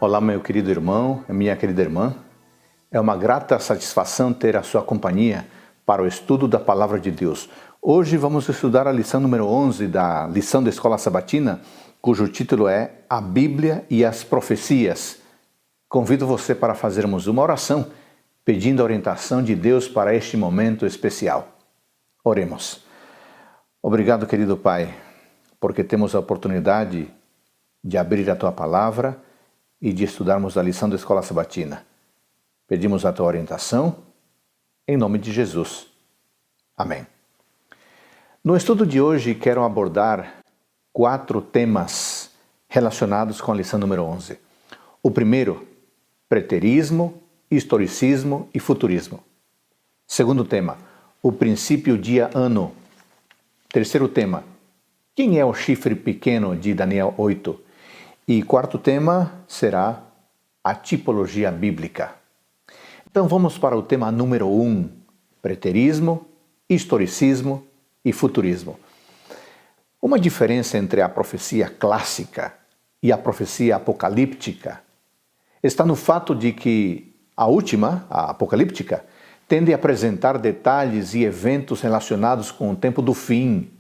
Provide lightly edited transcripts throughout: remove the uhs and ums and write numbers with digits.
Olá, meu querido irmão, minha querida irmã. É uma grata satisfação ter a sua companhia para o estudo da Palavra de Deus. Hoje vamos estudar a lição número 11 da lição da Escola Sabatina, cujo título é A Bíblia e as Profecias. Convido você para fazermos uma oração, pedindo a orientação de Deus para este momento especial. Oremos. Obrigado, querido Pai, porque temos a oportunidade de abrir a Tua Palavra e de estudarmos a lição da Escola Sabatina. Pedimos a Tua orientação, em nome de Jesus. Amém. No estudo de hoje, quero abordar 4 temas relacionados com a lição número 11. O primeiro, preterismo, historicismo e futurismo. Segundo tema, o princípio dia-ano. Terceiro tema, quem é o chifre pequeno de Daniel 8? E quarto tema será a tipologia bíblica. Então vamos para o tema número 1, preterismo, historicismo e futurismo. Uma diferença entre a profecia clássica e a profecia apocalíptica está no fato de que a última, a apocalíptica, tende a apresentar detalhes e eventos relacionados com o tempo do fim,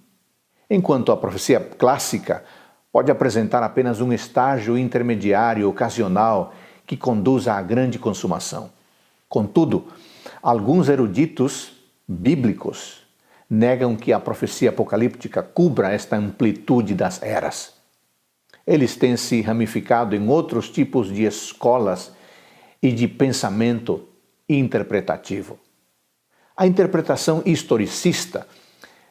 enquanto a profecia clássica pode apresentar apenas um estágio intermediário ocasional que conduz à grande consumação. Contudo, alguns eruditos bíblicos negam que a profecia apocalíptica cubra esta amplitude das eras. Eles têm se ramificado em outros tipos de escolas e de pensamento interpretativo. A interpretação historicista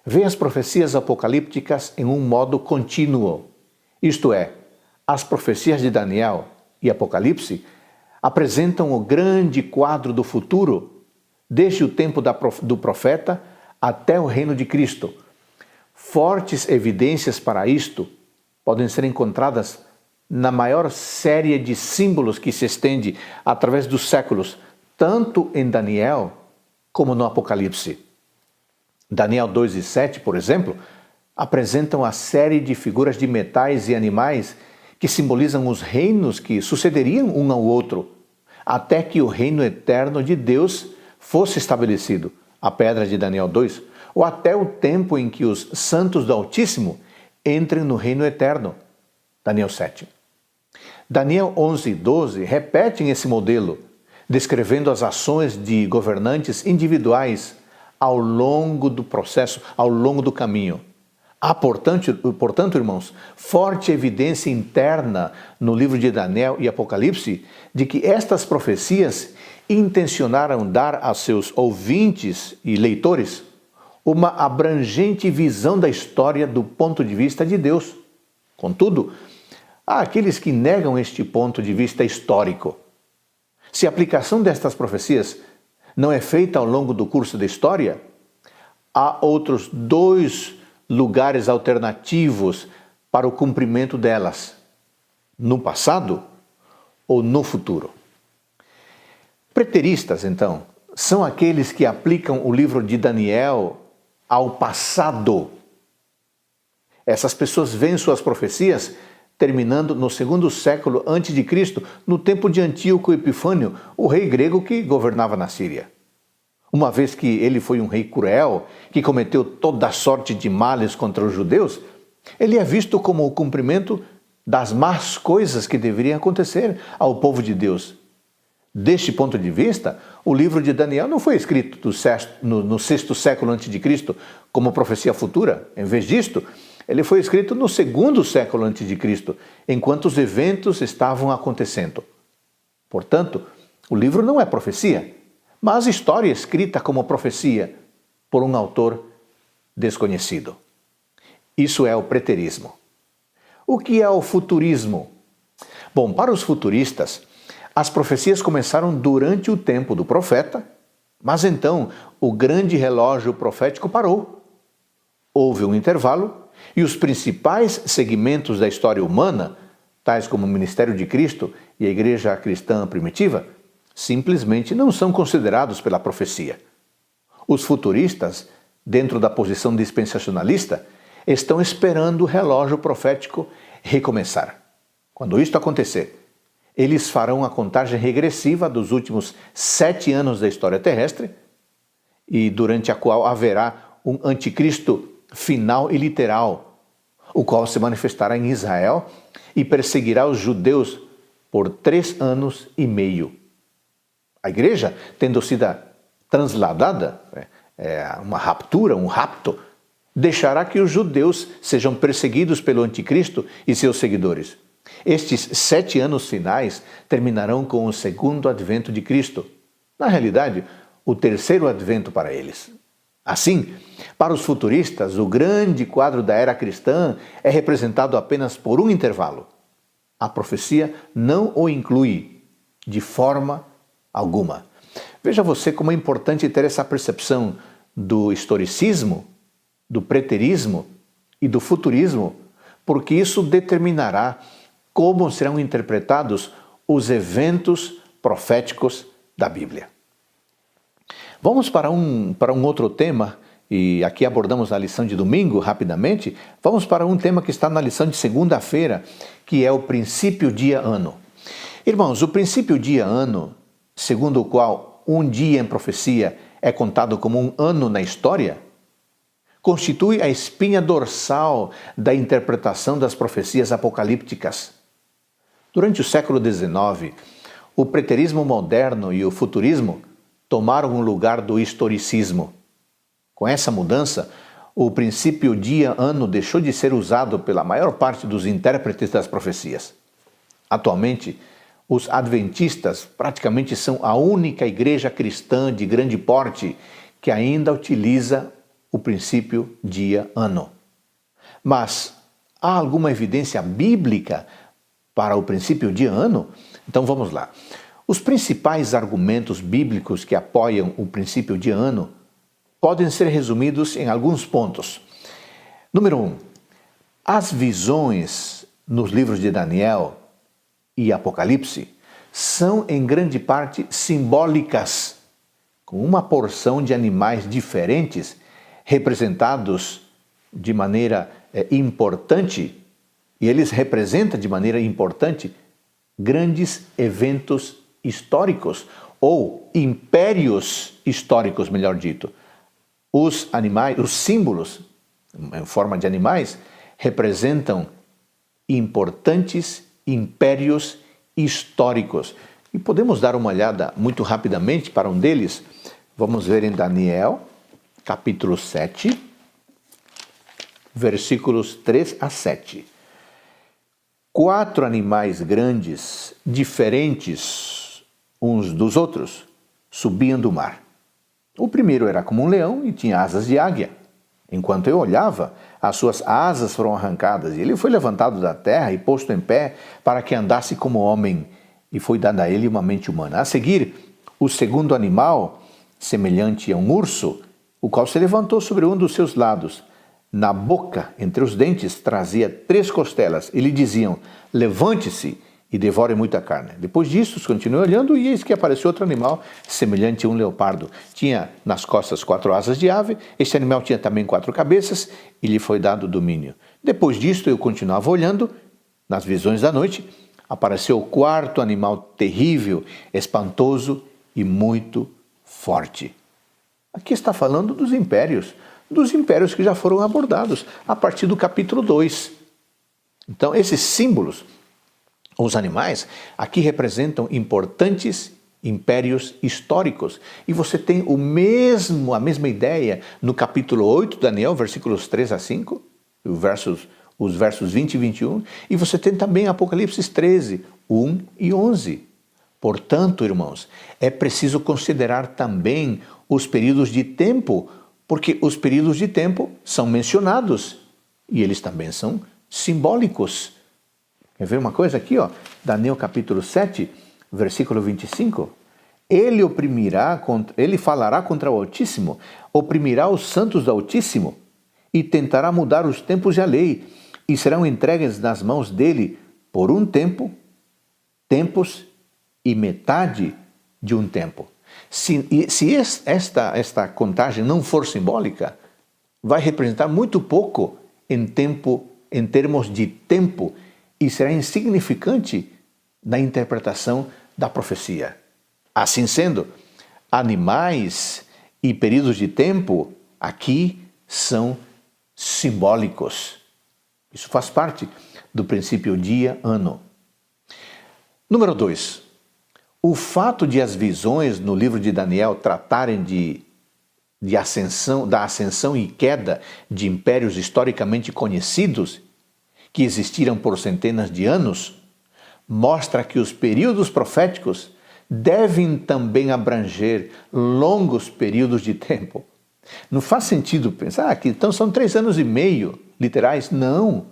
vê as profecias apocalípticas em um modo contínuo, isto é, as profecias de Daniel e Apocalipse apresentam o grande quadro do futuro, desde o tempo do profeta até o reino de Cristo. Fortes evidências para isto podem ser encontradas na maior série de símbolos que se estende através dos séculos, tanto em Daniel como no Apocalipse. Daniel 2 e 7, por exemplo, apresentam a série de figuras de metais e animais que simbolizam os reinos que sucederiam um ao outro, até que o reino eterno de Deus fosse estabelecido, a pedra de Daniel 2, ou até o tempo em que os santos do Altíssimo entrem no reino eterno, Daniel 7. Daniel 11 e 12 repetem esse modelo, descrevendo as ações de governantes individuais ao longo do processo, ao longo do caminho. Há, portanto, irmãos, forte evidência interna no livro de Daniel e Apocalipse de que estas profecias intencionaram dar a seus ouvintes e leitores uma abrangente visão da história do ponto de vista de Deus. Contudo, há aqueles que negam este ponto de vista histórico. Se a aplicação destas profecias não é feita ao longo do curso da história, há outros 2 lugares alternativos para o cumprimento delas, no passado ou no futuro. Preteristas, então, são aqueles que aplicam o livro de Daniel ao passado. Essas pessoas veem suas profecias terminando no 2º século a.C., no tempo de Antíoco Epifânio, o rei grego que governava na Síria. Uma vez que ele foi um rei cruel, que cometeu toda sorte de males contra os judeus, ele é visto como o cumprimento das más coisas que deveriam acontecer ao povo de Deus. Deste ponto de vista, o livro de Daniel não foi escrito no 6º século a.C. como profecia futura. Em vez disto, ele foi escrito no 2º século a.C., enquanto os eventos estavam acontecendo. Portanto, o livro não é profecia, mas história escrita como profecia por um autor desconhecido. Isso é o preterismo. O que é o futurismo? Bom, para os futuristas, as profecias começaram durante o tempo do profeta, mas então o grande relógio profético parou. Houve um intervalo e os principais segmentos da história humana, tais como o ministério de Cristo e a igreja cristã primitiva, simplesmente não são considerados pela profecia. Os futuristas, dentro da posição dispensacionalista, estão esperando o relógio profético recomeçar. Quando isto acontecer, Eles farão a contagem regressiva dos últimos 7 anos da história terrestre, e durante a qual haverá um anticristo final e literal, o qual se manifestará em Israel e perseguirá os judeus por 3 anos e meio. A igreja, tendo sido transladada, uma raptura, um rapto, deixará que os judeus sejam perseguidos pelo anticristo e seus seguidores. Estes 7 anos finais terminarão com o segundo advento de Cristo. Na realidade, o terceiro advento para eles. Assim, para os futuristas, o grande quadro da era cristã é representado apenas por um intervalo. A profecia não o inclui de forma alguma. Veja você como é importante ter essa percepção do historicismo, do preterismo e do futurismo, porque isso determinará como serão interpretados os eventos proféticos da Bíblia. Vamos para um outro tema, e aqui abordamos na lição de domingo rapidamente. Vamos para um tema que está na lição de segunda-feira, que é o princípio dia-ano. Irmãos, o princípio dia-ano, segundo o qual um dia em profecia é contado como um ano na história, constitui a espinha dorsal da interpretação das profecias apocalípticas. Durante o século XIX, o preterismo moderno e o futurismo tomaram o lugar do historicismo. Com essa mudança, o princípio dia-ano deixou de ser usado pela maior parte dos intérpretes das profecias. Atualmente, os adventistas praticamente são a única igreja cristã de grande porte que ainda utiliza o princípio dia-ano. Mas há alguma evidência bíblica para o princípio dia-ano? Então vamos lá. Os principais argumentos bíblicos que apoiam o princípio dia-ano podem ser resumidos em alguns pontos. Número 1. As visões nos livros de Daniel e Apocalipse são em grande parte simbólicas, com uma porção de animais diferentes representados de maneira importante, e eles representam de maneira importante grandes eventos históricos, ou impérios históricos, melhor dito. Os animais, os símbolos em forma de animais, representam importantes impérios históricos. E podemos dar uma olhada muito rapidamente para um deles. Vamos ver em Daniel, capítulo 7, versículos 3 a 7. 4 animais grandes, diferentes uns dos outros, subiam do mar. O primeiro era como um leão e tinha asas de águia. Enquanto eu olhava, as suas asas foram arrancadas e ele foi levantado da terra e posto em pé para que andasse como homem, e foi dada a ele uma mente humana. A seguir, o segundo animal, semelhante a um urso, o qual se levantou sobre um dos seus lados. Na boca, entre os dentes, trazia 3 costelas e lhe diziam: levante-se e devore muita carne. Depois disso, continuei olhando e eis que apareceu outro animal semelhante a um leopardo. Tinha nas costas 4 asas de ave. Este animal tinha também 4 cabeças e lhe foi dado domínio. Depois disto, eu continuava olhando. Nas visões da noite, apareceu o 4º animal terrível, espantoso e muito forte. Aqui está falando dos impérios que já foram abordados a partir do capítulo 2. Então, esses símbolos, os animais, aqui representam importantes impérios históricos. E você tem a mesma ideia no capítulo 8 de Daniel, versículos 3 a 5, os versos 20 e 21, e você tem também Apocalipse 13, 1 e 11. Portanto, irmãos, é preciso considerar também os períodos de tempo, porque os períodos de tempo são mencionados e eles também são simbólicos. Quer ver uma coisa aqui, ó? Daniel capítulo 7, versículo 25. Ele falará contra o Altíssimo, oprimirá os santos do Altíssimo e tentará mudar os tempos e a lei, e serão entregues nas mãos dele por um tempo, tempos e metade de um tempo. Se esta contagem não for simbólica, vai representar muito pouco em termos de tempo, e será insignificante na interpretação da profecia. Assim sendo, animais e períodos de tempo aqui são simbólicos. Isso faz parte do princípio dia-ano. Número 2. O fato de as visões no livro de Daniel tratarem da ascensão e queda de impérios historicamente conhecidos, que existiram por centenas de anos, mostra que os períodos proféticos devem também abranger longos períodos de tempo. Não faz sentido pensar que então são 3 anos e meio literais. Não,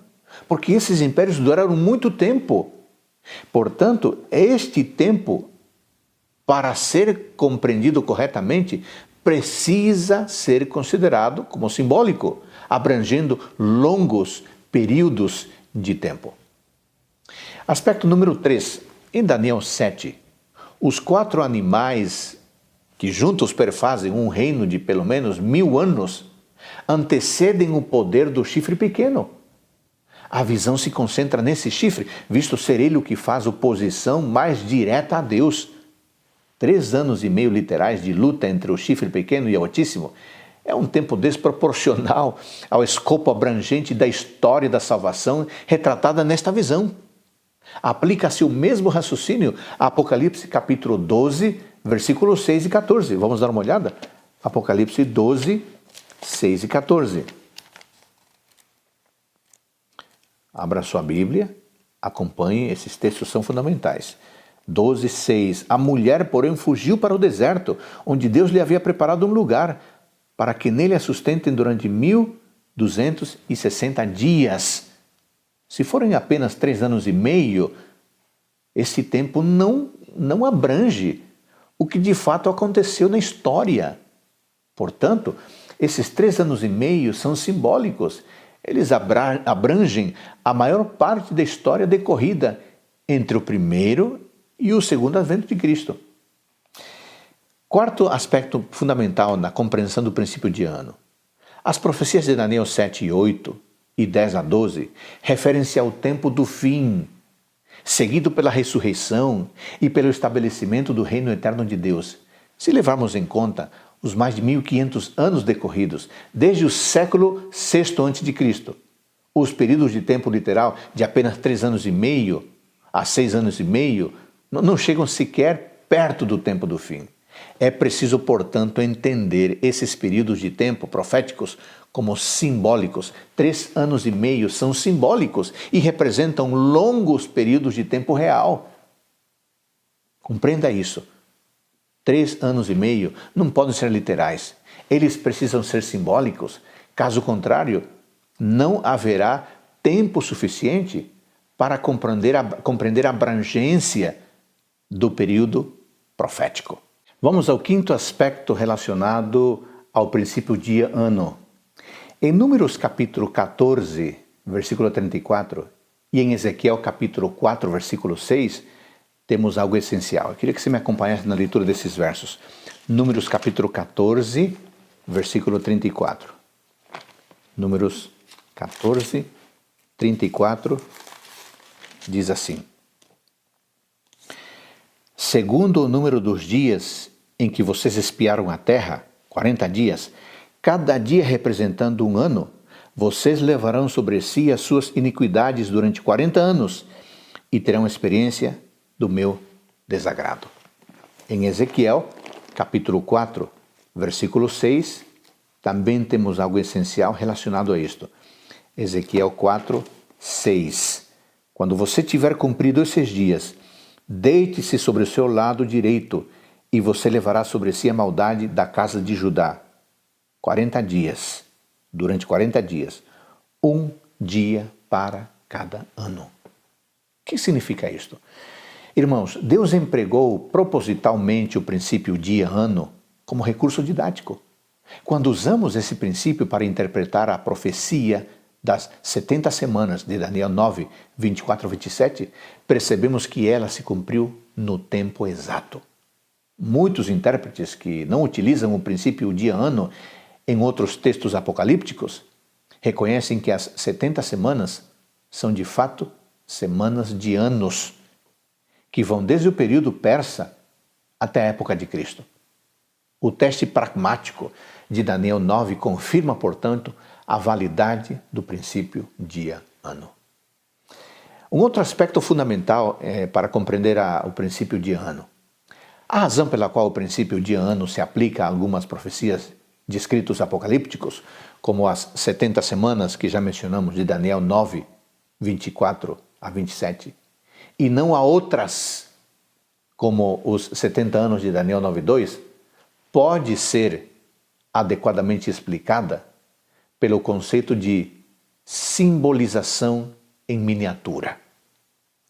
porque esses impérios duraram muito tempo. Portanto, este tempo, para ser compreendido corretamente, precisa ser considerado como simbólico, abrangendo longos períodos de tempo. Aspecto número 3. Em Daniel 7, os 4 animais que juntos perfazem um reino de pelo menos 1000 anos antecedem o poder do chifre pequeno. A visão se concentra nesse chifre, visto ser ele o que faz oposição mais direta a Deus. 3 anos e meio literais de luta entre o chifre pequeno e o Altíssimo é um tempo desproporcional ao escopo abrangente da história da salvação retratada nesta visão. Aplica-se o mesmo raciocínio a Apocalipse capítulo 12, versículos 6 e 14. Vamos dar uma olhada? Apocalipse 12, 6 e 14. Abra sua Bíblia, acompanhe, esses textos são fundamentais. 12, 6. A mulher, porém, fugiu para o deserto, onde Deus lhe havia preparado um lugar, para que nele a sustentem durante 1260 dias. Se forem apenas 3 anos e meio, esse tempo não abrange o que de fato aconteceu na história. Portanto, esses 3 anos e meio são simbólicos. Eles abrangem a maior parte da história decorrida entre o primeiro e o segundo advento de Cristo. Quarto aspecto fundamental na compreensão do princípio de ano. As profecias de Daniel 7 e 8 e 10 a 12 referem-se ao tempo do fim, seguido pela ressurreição e pelo estabelecimento do reino eterno de Deus. Se levarmos em conta os mais de 1500 anos decorridos, desde o século VI a.C., os períodos de tempo literal de apenas 3 anos e meio a 6 anos e meio não chegam sequer perto do tempo do fim. É preciso, portanto, entender esses períodos de tempo proféticos como simbólicos. 3 anos e meio são simbólicos e representam longos períodos de tempo real. Compreenda isso. 3 anos e meio não podem ser literais. Eles precisam ser simbólicos. Caso contrário, não haverá tempo suficiente para compreender a abrangência do período profético. Vamos ao quinto aspecto relacionado ao princípio dia-ano. Em Números capítulo 14, versículo 34, e em Ezequiel capítulo 4, versículo 6, temos algo essencial. Eu queria que você me acompanhasse na leitura desses versos. Números capítulo 14, versículo 34. Números 14, 34, diz assim: segundo o número dos dias em que vocês espiaram a terra, 40 dias, cada dia representando um ano, vocês levarão sobre si as suas iniquidades durante 40 anos e terão experiência do meu desagrado. Em Ezequiel, capítulo 4, versículo 6, também temos algo essencial relacionado a isto. Ezequiel 4, 6. Quando você tiver cumprido esses dias, deite-se sobre o seu lado direito e você levará sobre si a maldade da casa de Judá. 40 dias, durante 40 dias, um dia para cada ano. O que significa isto? Irmãos, Deus empregou propositalmente o princípio dia-ano como recurso didático. Quando usamos esse princípio para interpretar a profecia das 70 semanas de Daniel 9, 24 a 27, percebemos que ela se cumpriu no tempo exato. Muitos intérpretes que não utilizam o princípio dia-ano em outros textos apocalípticos reconhecem que as 70 semanas são de fato semanas de anos, que vão desde o período persa até a época de Cristo. O teste pragmático de Daniel 9 confirma, portanto, a validade do princípio dia-ano. Um outro aspecto fundamental para compreender o princípio dia-ano. A razão pela qual o princípio dia-ano se aplica a algumas profecias de escritos apocalípticos, como as 70 semanas que já mencionamos de Daniel 9, 24 a 27, e não a outras, como os 70 anos de Daniel 9:2, pode ser adequadamente explicada pelo conceito de simbolização em miniatura.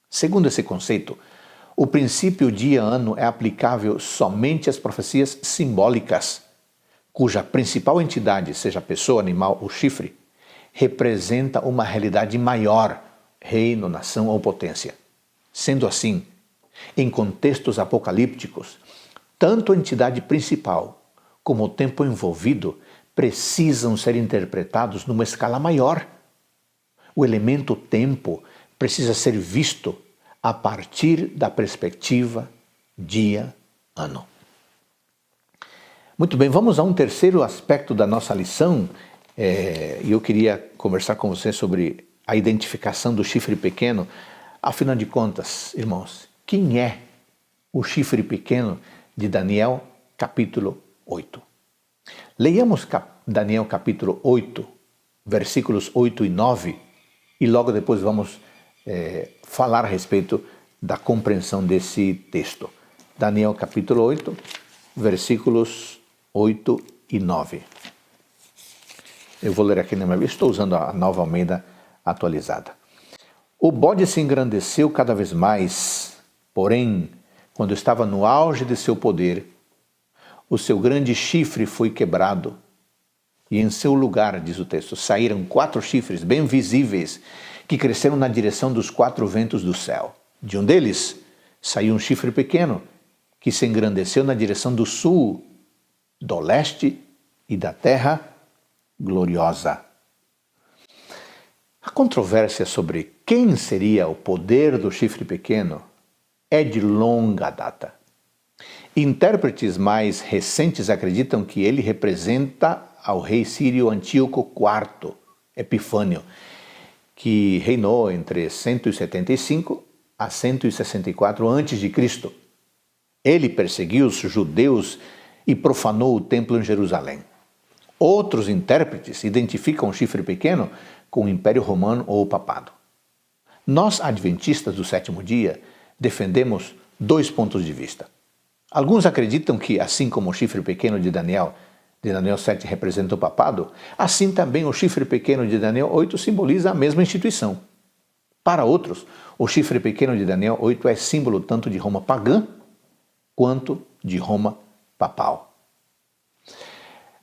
Segundo esse conceito, o princípio dia-ano é aplicável somente às profecias simbólicas, cuja principal entidade, seja pessoa, animal ou chifre, representa uma realidade maior, reino, nação ou potência. Sendo assim, em contextos apocalípticos, tanto a entidade principal como o tempo envolvido precisam ser interpretados numa escala maior. O elemento tempo precisa ser visto a partir da perspectiva dia-ano. Muito bem, vamos a um terceiro aspecto da nossa lição, e eu queria conversar com você sobre a identificação do chifre pequeno. Afinal de contas, irmãos, quem é o chifre pequeno de Daniel, capítulo 8? Leiamos Daniel, capítulo 8, versículos 8 e 9, e logo depois vamos falar a respeito da compreensão desse texto. Daniel, capítulo 8, versículos 8 e 9. Eu vou ler aqui na minha Bíblia, estou usando a Nova Almeida atualizada. O bode se engrandeceu cada vez mais, porém, quando estava no auge de seu poder, o seu grande chifre foi quebrado, e em seu lugar, diz o texto, saíram 4 chifres bem visíveis, que cresceram na direção dos 4 ventos do céu. De um deles, saiu um chifre pequeno, que se engrandeceu na direção do sul, do leste e da terra gloriosa. A controvérsia sobre quem seria o poder do chifre pequeno é de longa data. Intérpretes mais recentes acreditam que ele representa ao rei sírio Antíoco IV Epifânio, que reinou entre 175 a 164 a.C. Ele perseguiu os judeus e profanou o templo em Jerusalém. Outros intérpretes identificam o chifre pequeno com o Império Romano ou o Papado. Nós, adventistas do sétimo dia, defendemos 2 pontos de vista. Alguns acreditam que, assim como o chifre pequeno de Daniel 7 representa o Papado, assim também o chifre pequeno de Daniel 8 simboliza a mesma instituição. Para outros, o chifre pequeno de Daniel 8 é símbolo tanto de Roma pagã quanto de Roma papal.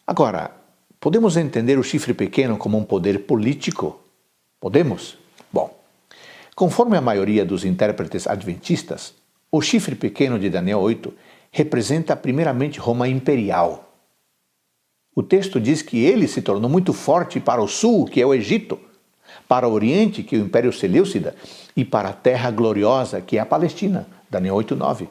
Agora, podemos entender o chifre pequeno como um poder político? Podemos? Bom, conforme a maioria dos intérpretes adventistas, o chifre pequeno de Daniel 8 representa primeiramente Roma imperial. O texto diz que ele se tornou muito forte para o sul, que é o Egito, para o oriente, que é o Império Seleucida, e para a terra gloriosa, que é a Palestina, Daniel 8:9.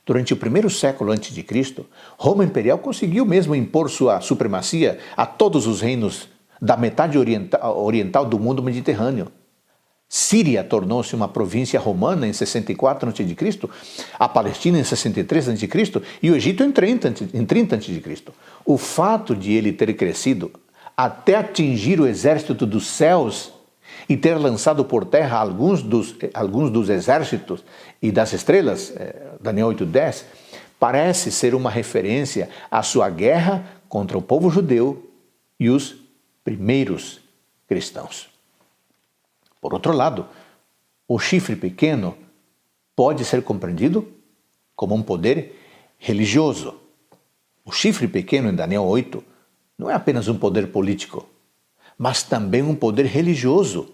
Durante o primeiro século a.C., Roma imperial conseguiu mesmo impor sua supremacia a todos os reinos da metade oriental do mundo mediterrâneo. Síria tornou-se uma província romana em 64 a.C., a Palestina em 63 a.C. e o Egito em 30 a.C. O fato de ele ter crescido até atingir o exército dos céus e ter lançado por terra alguns dos exércitos e das estrelas, Daniel 8:10, parece ser uma referência à sua guerra contra o povo judeu e os primeiros cristãos. Por outro lado, o chifre pequeno pode ser compreendido como um poder religioso. O chifre pequeno em Daniel 8 não é apenas um poder político, mas também um poder religioso,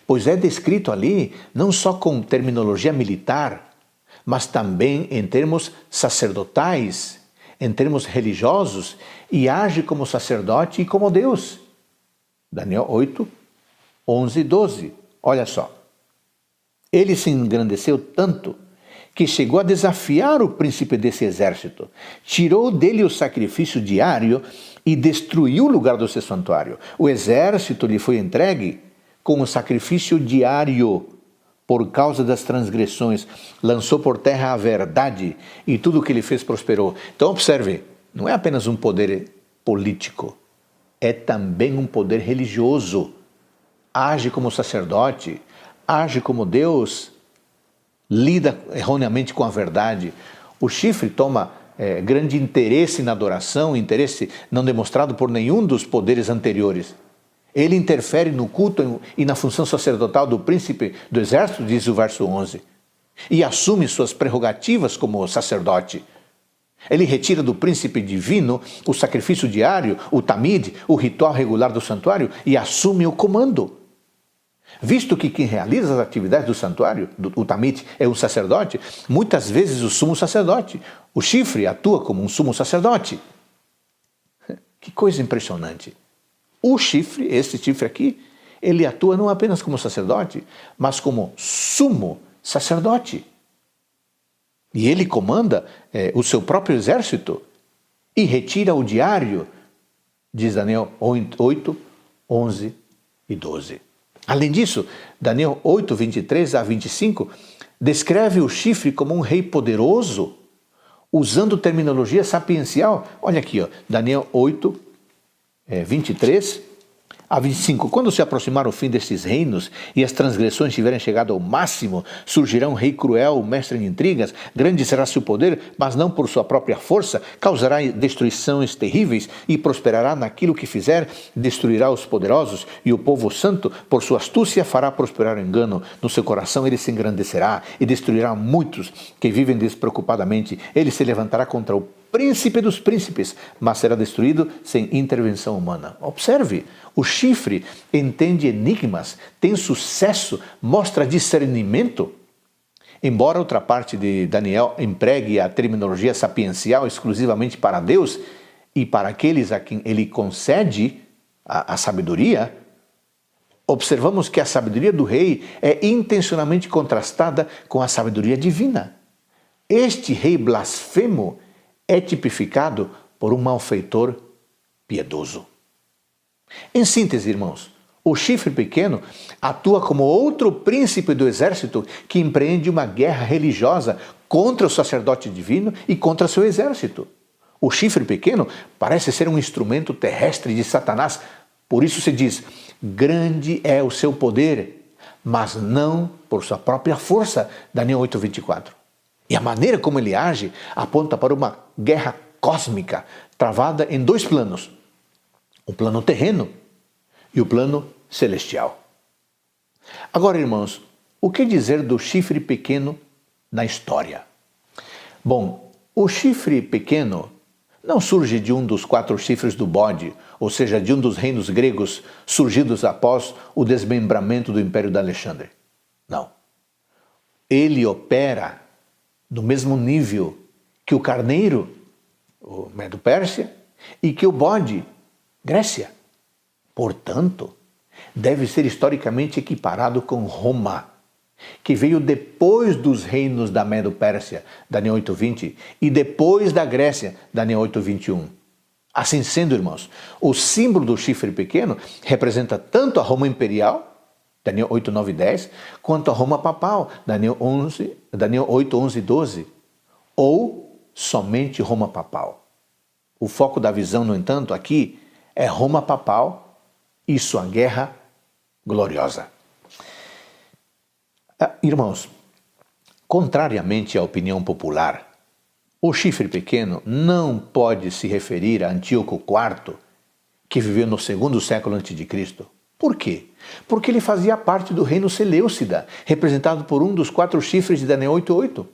pois é descrito ali não só com terminologia militar, mas também em termos sacerdotais, em termos religiosos, e age como sacerdote e como Deus. Daniel 8, 11 e 12. Olha só. Ele se engrandeceu tanto que chegou a desafiar o príncipe desse exército, tirou dele o sacrifício diário e destruiu o lugar do seu santuário. O exército lhe foi entregue com o sacrifício diário por causa das transgressões, lançou por terra a verdade e tudo o que ele fez prosperou. Então observe, não é apenas um poder político, é também um poder religioso. Age como sacerdote, age como Deus, lida erroneamente com a verdade. O chifre toma grande interesse na adoração, interesse não demonstrado por nenhum dos poderes anteriores. Ele interfere no culto e na função sacerdotal do príncipe do exército, diz o verso 11, e assume suas prerrogativas como sacerdote. Ele retira do príncipe divino o sacrifício diário, o tamid, o ritual regular do santuário, e assume o comando. Visto que quem realiza as atividades do santuário, o tamid, é um sacerdote, muitas vezes o sumo sacerdote. O chifre atua como um sumo sacerdote. Que coisa impressionante. O chifre, esse chifre aqui, ele atua não apenas como sacerdote, mas como sumo sacerdote. E ele comanda o seu próprio exército e retira o diário, diz Daniel 8, 11 e 12. Além disso, Daniel 8, 23 a 25, descreve o chifre como um rei poderoso, usando terminologia sapiencial. Olha aqui, Daniel 8, 23 a 25. Quando se aproximar o fim destes reinos e as transgressões tiverem chegado ao máximo, surgirá um rei cruel, mestre em intrigas, grande será seu poder, mas não por sua própria força, causará destruições terríveis e prosperará naquilo que fizer, destruirá os poderosos e o povo santo, por sua astúcia fará prosperar o engano, no seu coração ele se engrandecerá e destruirá muitos que vivem despreocupadamente, ele se levantará contra o príncipe dos príncipes, mas será destruído sem intervenção humana. Observe, o chifre entende enigmas, tem sucesso, mostra discernimento. Embora outra parte de Daniel empregue a terminologia sapiencial exclusivamente para Deus e para aqueles a quem ele concede a sabedoria, observamos que a sabedoria do rei é intencionalmente contrastada com a sabedoria divina. Este rei blasfemo é tipificado por um malfeitor piedoso. Em síntese, irmãos, o chifre pequeno atua como outro príncipe do exército que empreende uma guerra religiosa contra o sacerdote divino e contra seu exército. O chifre pequeno parece ser um instrumento terrestre de Satanás, por isso se diz, grande é o seu poder, mas não por sua própria força, Daniel 8, 24. E a maneira como ele age aponta para uma guerra cósmica travada em dois planos, o plano terreno e o plano celestial. Agora, irmãos, o que dizer do chifre pequeno na história? Bom, o chifre pequeno não surge de um dos 4 chifres do bode, ou seja, de um dos reinos gregos surgidos após o desmembramento do Império de Alexandre. Não. Ele opera no mesmo nível que o carneiro, o Medo-Pérsia, e que o bode, Grécia. Portanto, deve ser historicamente equiparado com Roma, que veio depois dos reinos da Medo-Pérsia, Daniel 8:20, e depois da Grécia, Daniel 8:21. Assim sendo, irmãos, o símbolo do chifre pequeno representa tanto a Roma imperial, Daniel 8, 9 e 10, quanto a Roma papal, Daniel 8, 11 e 12, ou somente Roma papal. O foco da visão, no entanto, aqui é Roma papal e sua guerra gloriosa. Irmãos, contrariamente à opinião popular, o chifre pequeno não pode se referir a Antíoco IV, que viveu no 2º século a.C. Por quê? Porque ele fazia parte do reino Seleucida, representado por um dos 4 chifres de Daniel 8:8.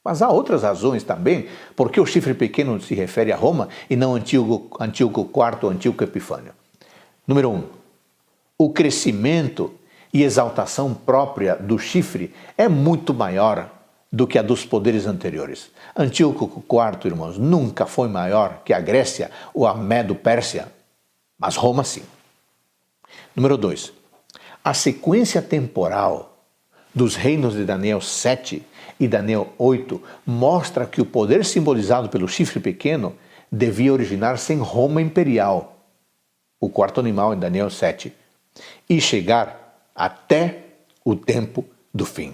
Mas há outras razões também, porque o chifre pequeno se refere a Roma e não Antíoco IV ou Antíoco Epifânio. Número 1. O crescimento e exaltação própria do chifre é muito maior do que a dos poderes anteriores. Antíoco IV, irmãos, nunca foi maior que a Grécia ou a Medo-Pérsia, mas Roma sim. Número 2. A sequência temporal dos reinos de Daniel 7 e Daniel 8 mostra que o poder simbolizado pelo chifre pequeno devia originar-se em Roma imperial, o quarto animal em Daniel 7, e chegar até o tempo do fim.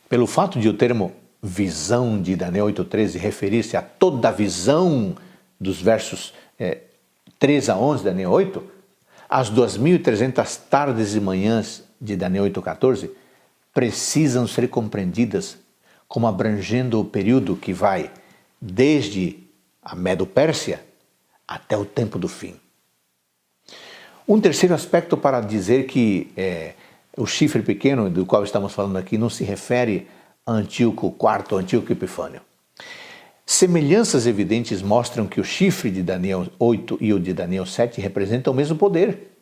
Pelo fato de o termo visão de Daniel 8,13 referir-se a toda a visão dos versos 3 a 11 de Daniel 8, as 2.300 tardes e manhãs de Daniel 8,14 precisam ser compreendidas como abrangendo o período que vai desde a Medo-Pérsia até o tempo do fim. Um terceiro aspecto para dizer que o chifre pequeno, do qual estamos falando aqui, não se refere a Antíoco IV, Antíoco Epifânio. Semelhanças evidentes mostram que o chifre de Daniel 8 e o de Daniel 7 representam o mesmo poder.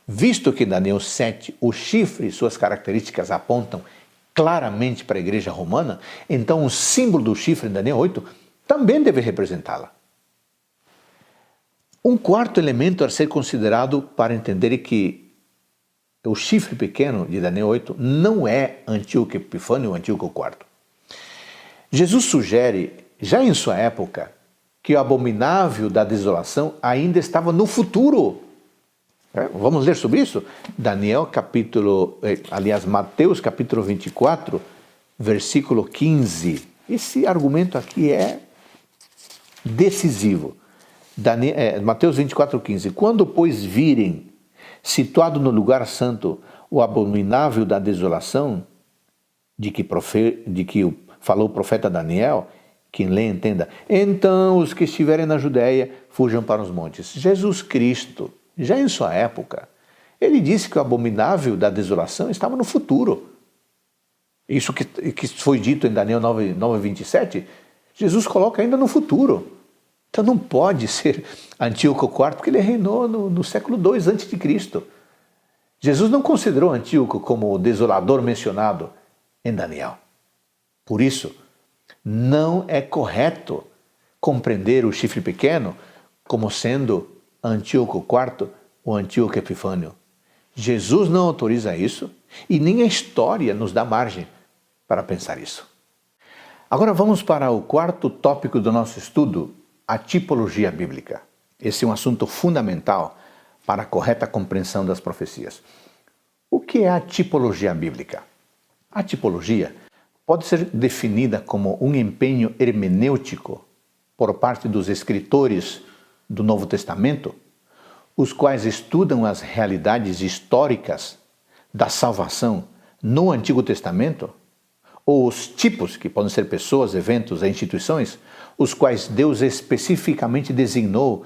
Visto que em Daniel 7 o chifre e suas características apontam claramente para a igreja romana, então o símbolo do chifre em Daniel 8 também deve representá-la. Um quarto elemento a ser considerado para entender que o chifre pequeno de Daniel 8 não é Antíoco Epifânio ou Antíoco IV. Jesus sugere, já em sua época, que o abominável da desolação ainda estava no futuro. Vamos ler sobre isso? Mateus capítulo 24, versículo 15. Esse argumento aqui é decisivo. Mateus 24, 15. Quando, pois, virem situado no lugar santo o abominável da desolação, de que falou o profeta Daniel, quem lê entenda, então os que estiverem na Judéia fujam para os montes. Jesus Cristo, já em sua época, ele disse que o abominável da desolação estava no futuro. Isso que foi dito em Daniel 9, 27, Jesus coloca ainda no futuro. Então não pode ser Antíoco IV, porque ele reinou no século II a.C. Jesus não considerou Antíoco como o desolador mencionado em Daniel. Por isso, não é correto compreender o chifre pequeno como sendo Antíoco IV ou Antíoco Epifânio. Jesus não autoriza isso e nem a história nos dá margem para pensar isso. Agora vamos para o quarto tópico do nosso estudo, a tipologia bíblica. Esse é um assunto fundamental para a correta compreensão das profecias. O que é a tipologia bíblica? A tipologia pode ser definida como um empenho hermenêutico por parte dos escritores do Novo Testamento, os quais estudam as realidades históricas da salvação no Antigo Testamento, ou os tipos, que podem ser pessoas, eventos e instituições, os quais Deus especificamente designou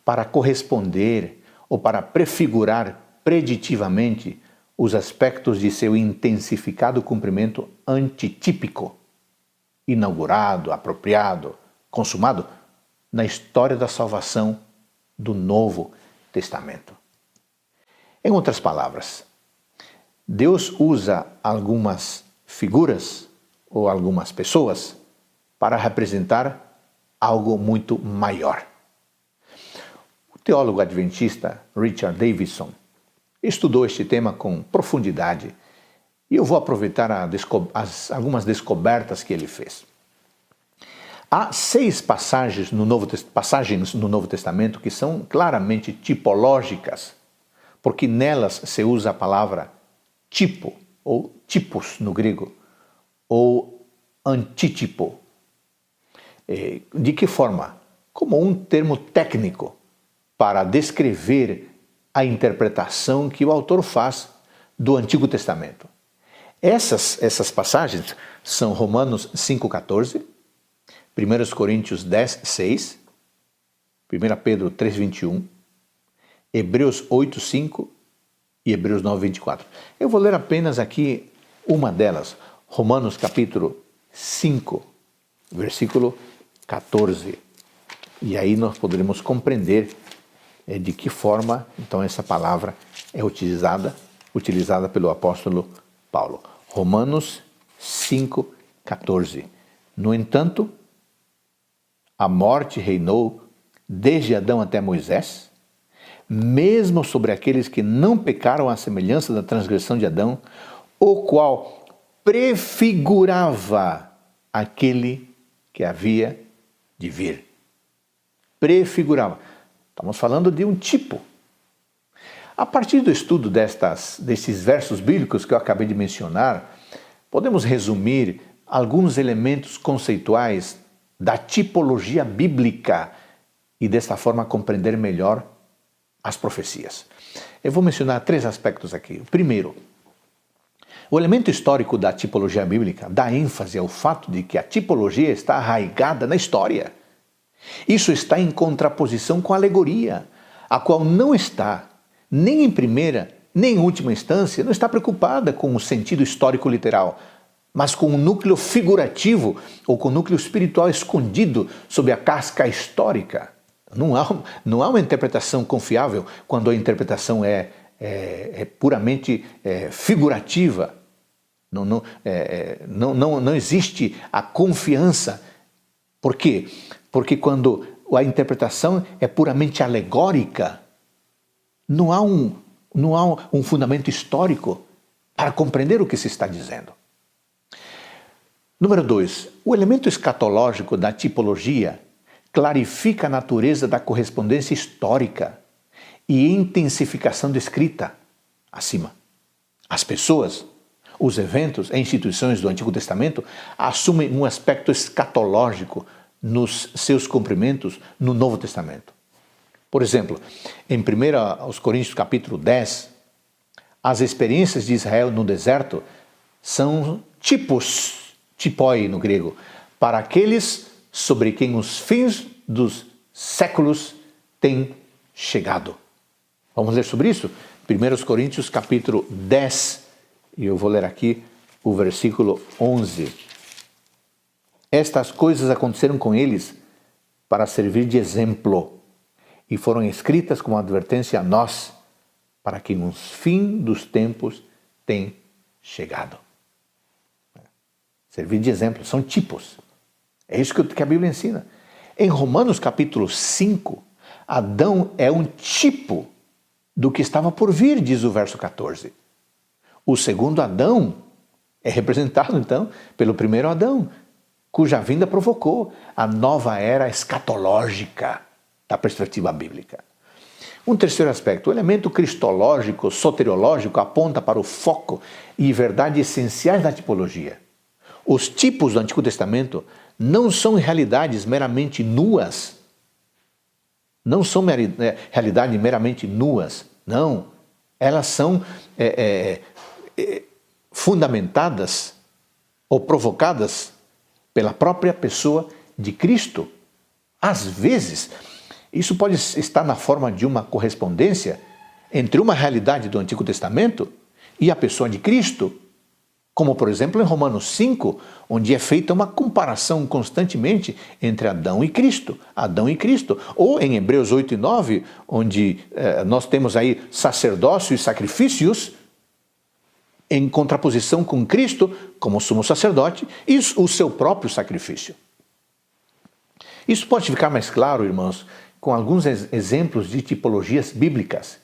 para corresponder ou para prefigurar preditivamente os aspectos de seu intensificado cumprimento antitípico, inaugurado, apropriado, consumado na história da salvação do Novo Testamento. Em outras palavras, Deus usa algumas figuras ou algumas pessoas para representar algo muito maior. O teólogo adventista Richard Davidson estudou este tema com profundidade e eu vou aproveitar algumas descobertas que ele fez. Há 6 passagens no Novo Testamento que são claramente tipológicas, porque nelas se usa a palavra tipo, ou tipos no grego, ou antítipo. De que forma? Como um termo técnico para descrever a interpretação que o autor faz do Antigo Testamento. Essas passagens são Romanos 5,14, 1 Coríntios 10, 6, 1 Pedro 3, 21, Hebreus 8, 5 e Hebreus 9, 24. Eu vou ler apenas aqui uma delas, Romanos capítulo 5, versículo 14. E aí nós poderemos compreender de que forma, então, essa palavra é utilizada pelo apóstolo Paulo. Romanos 5, 14. No entanto, a morte reinou desde Adão até Moisés, mesmo sobre aqueles que não pecaram à semelhança da transgressão de Adão, o qual prefigurava aquele que havia de vir. Prefigurava. Estamos falando de um tipo. A partir do estudo desses versos bíblicos que eu acabei de mencionar, podemos resumir alguns elementos conceituais da tipologia bíblica e desta forma compreender melhor as profecias. Eu vou mencionar 3 aspectos aqui. O primeiro, o elemento histórico da tipologia bíblica dá ênfase ao fato de que a tipologia está arraigada na história. Isso está em contraposição com a alegoria, a qual não está, nem em primeira, nem em última instância, não está preocupada com o sentido histórico literal, mas com o núcleo figurativo ou com o núcleo espiritual escondido sob a casca histórica. Não há uma interpretação confiável quando a interpretação é puramente figurativa. Não existe a confiança. Por quê? Porque quando a interpretação é puramente alegórica, não há um fundamento histórico para compreender o que se está dizendo. Número 2, o elemento escatológico da tipologia clarifica a natureza da correspondência histórica e intensificação descrita acima. As pessoas, os eventos e instituições do Antigo Testamento assumem um aspecto escatológico nos seus cumprimentos no Novo Testamento. Por exemplo, em 1 Coríntios capítulo 10, as experiências de Israel no deserto são tipoi no grego, para aqueles sobre quem os fins dos séculos têm chegado. Vamos ler sobre isso? 1 Coríntios capítulo 10, e eu vou ler aqui o versículo 11. Estas coisas aconteceram com eles para servir de exemplo e foram escritas como advertência a nós, para que os fins dos tempos tenham chegado. Servir de exemplo, são tipos. É isso que a Bíblia ensina. Em Romanos capítulo 5, Adão é um tipo do que estava por vir, diz o verso 14. O segundo Adão é representado, então, pelo primeiro Adão, cuja vinda provocou a nova era escatológica da perspectiva bíblica. Um terceiro aspecto, o elemento cristológico, soteriológico, aponta para o foco e verdade essenciais da tipologia. Os tipos do Antigo Testamento não são realidades meramente nuas. Não são realidades meramente nuas, não. Elas são fundamentadas ou provocadas pela própria pessoa de Cristo. Às vezes, isso pode estar na forma de uma correspondência entre uma realidade do Antigo Testamento e a pessoa de Cristo, como, por exemplo, em Romanos 5, onde é feita uma comparação constantemente entre Adão e Cristo, ou em Hebreus 8 e 9, onde nós temos aí sacerdócio e sacrifícios, em contraposição com Cristo, como sumo sacerdote, e o seu próprio sacrifício. Isso pode ficar mais claro, irmãos, com alguns exemplos de tipologias bíblicas,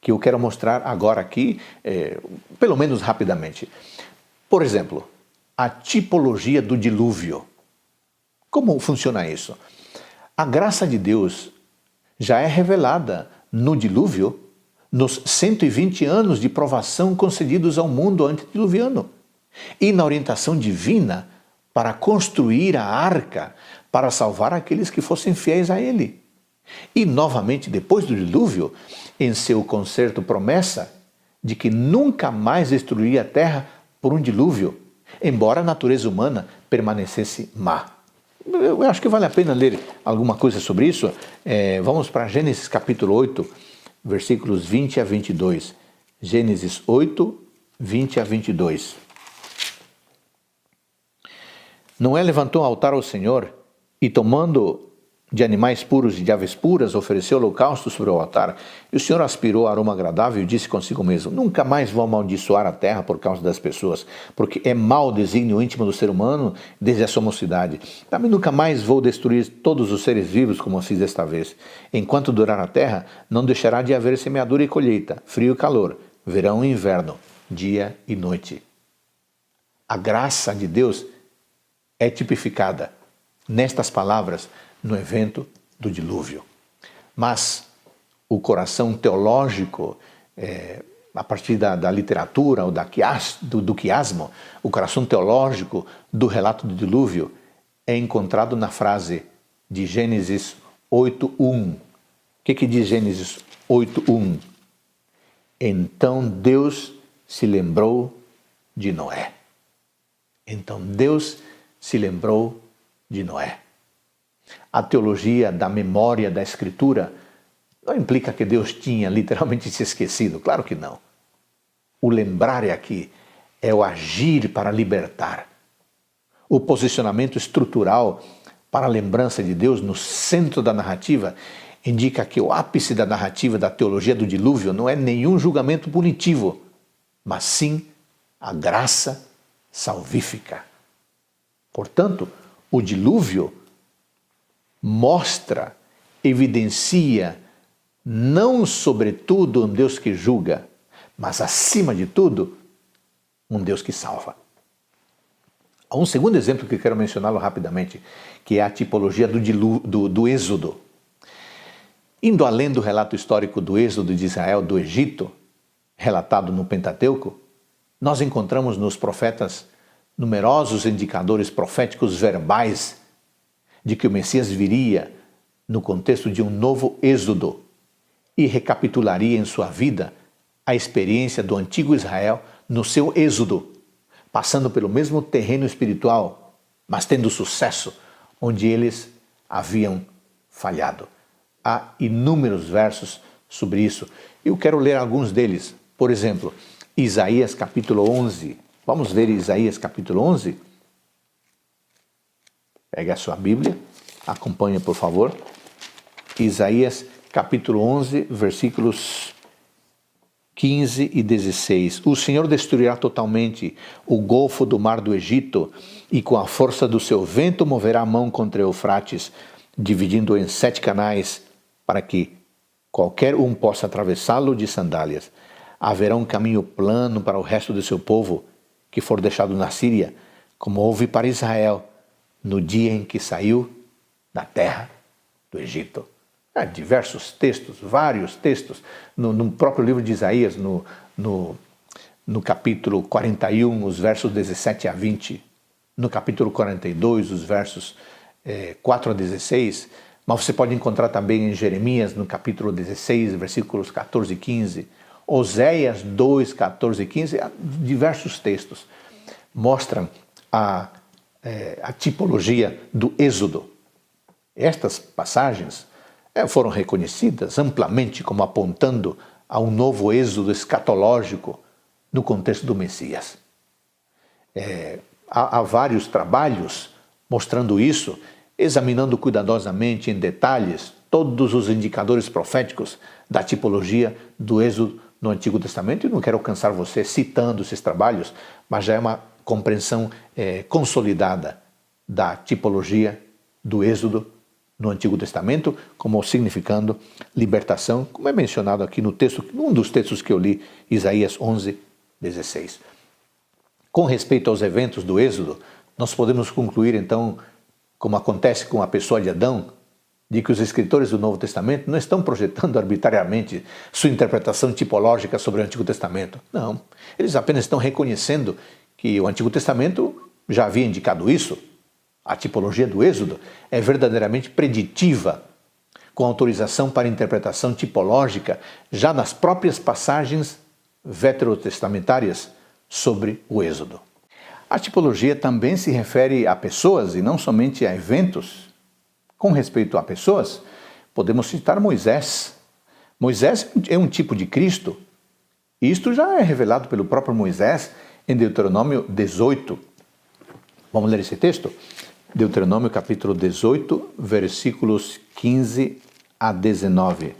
que eu quero mostrar agora aqui, pelo menos rapidamente. Por exemplo, a tipologia do dilúvio. Como funciona isso? A graça de Deus já é revelada no dilúvio, nos 120 anos de provação concedidos ao mundo antediluviano, e na orientação divina para construir a arca para salvar aqueles que fossem fiéis a ele. E novamente, depois do dilúvio, em seu concerto promessa de que nunca mais destruiria a terra por um dilúvio, embora a natureza humana permanecesse má. Eu acho que vale a pena ler alguma coisa sobre isso. Vamos para Gênesis capítulo 8, versículos 20 a 22. Gênesis 8, 20 a 22. Noé levantou um altar ao Senhor e, tomando de animais puros e de aves puras, ofereceu holocausto sobre o altar. E o Senhor aspirou aroma agradável e disse consigo mesmo: nunca mais vou amaldiçoar a terra por causa das pessoas, porque é mau o desígnio íntimo do ser humano desde a sua mocidade. Também nunca mais vou destruir todos os seres vivos como fiz desta vez. Enquanto durar a terra, não deixará de haver semeadura e colheita, frio e calor, verão e inverno, dia e noite. A graça de Deus é tipificada nestas palavras no evento do dilúvio. Mas o coração teológico, a partir da literatura ou do quiasmo, o coração teológico do relato do dilúvio é encontrado na frase de Gênesis 8:1. O que diz Gênesis 8:1? Então Deus se lembrou de Noé. Então Deus se lembrou de Noé. A teologia da memória da Escritura não implica que Deus tinha literalmente se esquecido. Claro que não. O lembrar aqui é o agir para libertar. O posicionamento estrutural para a lembrança de Deus no centro da narrativa indica que o ápice da narrativa da teologia do dilúvio não é nenhum julgamento punitivo, mas sim a graça salvífica. Portanto, o dilúvio mostra, evidencia, não sobretudo um Deus que julga, mas acima de tudo, um Deus que salva. Há um segundo exemplo que quero mencioná-lo rapidamente, que é a tipologia do Êxodo. Indo além do relato histórico do Êxodo de Israel do Egito, relatado no Pentateuco, nós encontramos nos profetas numerosos indicadores proféticos verbais de que o Messias viria no contexto de um novo êxodo e recapitularia em sua vida a experiência do antigo Israel no seu êxodo, passando pelo mesmo terreno espiritual, mas tendo sucesso onde eles haviam falhado. Há inúmeros versos sobre isso. Eu quero ler alguns deles. Por exemplo, Isaías capítulo 11. Vamos ver Isaías capítulo 11? Pega a sua Bíblia, acompanha por favor. Isaías capítulo 11, versículos 15 e 16. O Senhor destruirá totalmente o golfo do mar do Egito e com a força do seu vento moverá a mão contra Eufrates, dividindo-o em 7 canais, para que qualquer um possa atravessá-lo de sandálias. Haverá um caminho plano para o resto do seu povo, que for deixado na Síria, como houve para Israel, no dia em que saiu da terra do Egito. Diversos textos, vários textos, no próprio livro de Isaías, no capítulo 41, os versos 17 a 20, no capítulo 42, os versos 4 a 16, mas você pode encontrar também em Jeremias, no capítulo 16, versículos 14 e 15, Oséias 2, 14 e 15, diversos textos mostram a tipologia do êxodo. Estas passagens foram reconhecidas amplamente como apontando a um novo êxodo escatológico no contexto do Messias. Há vários trabalhos mostrando isso, examinando cuidadosamente em detalhes todos os indicadores proféticos da tipologia do êxodo no Antigo Testamento. Eu não quero cansar você citando esses trabalhos, mas já é uma compreensão consolidada da tipologia do êxodo no Antigo Testamento, como significando libertação, como é mencionado aqui no texto, num dos textos que eu li, Isaías 11, 16. Com respeito aos eventos do Êxodo, nós podemos concluir então, como acontece com a pessoa de Adão, de que os escritores do Novo Testamento não estão projetando arbitrariamente sua interpretação tipológica sobre o Antigo Testamento. Não, eles apenas estão reconhecendo que o Antigo Testamento já havia indicado isso. A tipologia do Êxodo é verdadeiramente preditiva, com autorização para interpretação tipológica já nas próprias passagens veterotestamentárias sobre o Êxodo. A tipologia também se refere a pessoas e não somente a eventos. Com respeito a pessoas, podemos citar Moisés. Moisés é um tipo de Cristo. Isto já é revelado pelo próprio Moisés em Deuteronômio 18. Vamos ler esse texto? Deuteronômio capítulo 18, versículos 15 a 19.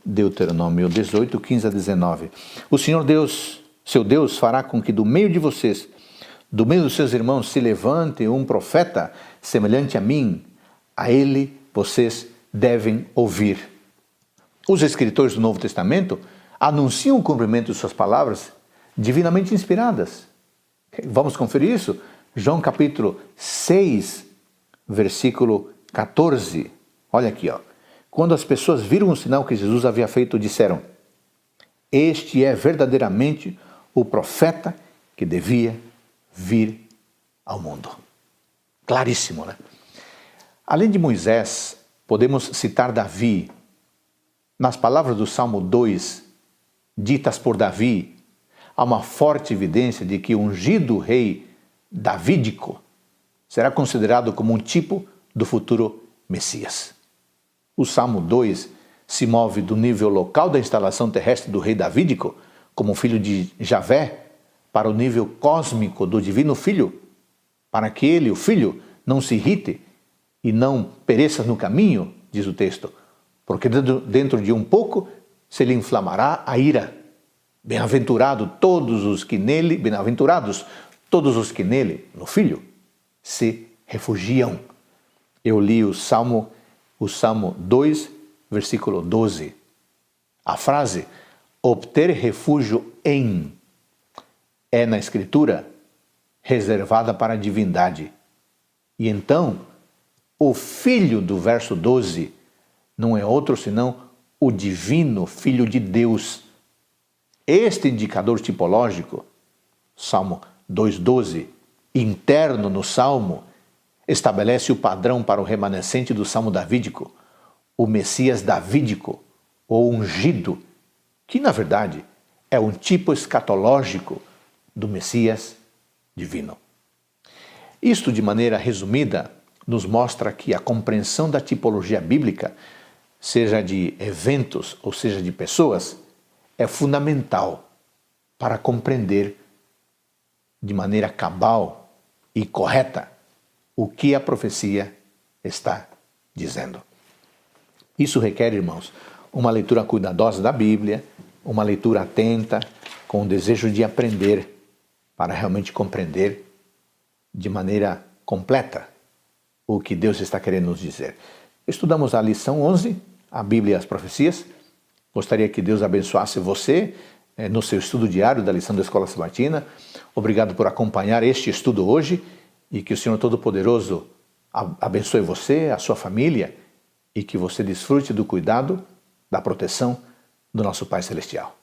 Deuteronômio 18, 15 a 19. O Senhor Deus, seu Deus, fará com que do meio de vocês, do meio dos seus irmãos, se levante um profeta semelhante a mim. A ele vocês devem ouvir. Os escritores do Novo Testamento anunciam o cumprimento de suas palavras divinamente inspiradas. Vamos conferir isso? João capítulo 6, versículo 14. Olha aqui, ó. Quando as pessoas viram o sinal que Jesus havia feito, disseram: este é verdadeiramente o profeta que devia vir ao mundo. Claríssimo, né? Além de Moisés, podemos citar Davi. Nas palavras do Salmo 2, ditas por Davi, há uma forte evidência de que o ungido rei davídico será considerado como um tipo do futuro Messias. O Salmo 2 se move do nível local da instalação terrestre do rei davídico, como filho de Javé, para o nível cósmico do divino filho, para que ele, o filho, não se irrite e não pereça no caminho, diz o texto, porque dentro de um pouco se lhe inflamará a ira. Bem-aventurados todos os que nele, no Filho, se refugiam. Eu li o Salmo 2, versículo 12. A frase obter refúgio em é na Escritura reservada para a divindade. E então, o Filho do verso 12 não é outro senão o divino Filho de Deus. Este indicador tipológico, Salmo 2,12, interno no Salmo, estabelece o padrão para o remanescente do Salmo davídico, o Messias davídico, ou ungido, que na verdade é um tipo escatológico do Messias divino. Isto, de maneira resumida, nos mostra que a compreensão da tipologia bíblica, seja de eventos ou seja de pessoas, é fundamental para compreender de maneira cabal e correta o que a profecia está dizendo. Isso requer, irmãos, uma leitura cuidadosa da Bíblia, uma leitura atenta, com o desejo de aprender, para realmente compreender de maneira completa o que Deus está querendo nos dizer. Estudamos a lição 11, a Bíblia e as profecias. Gostaria que Deus abençoasse você no seu estudo diário da lição da Escola Sabatina. Obrigado por acompanhar este estudo hoje e que o Senhor Todo-Poderoso abençoe você, a sua família e que você desfrute do cuidado, da proteção do nosso Pai Celestial.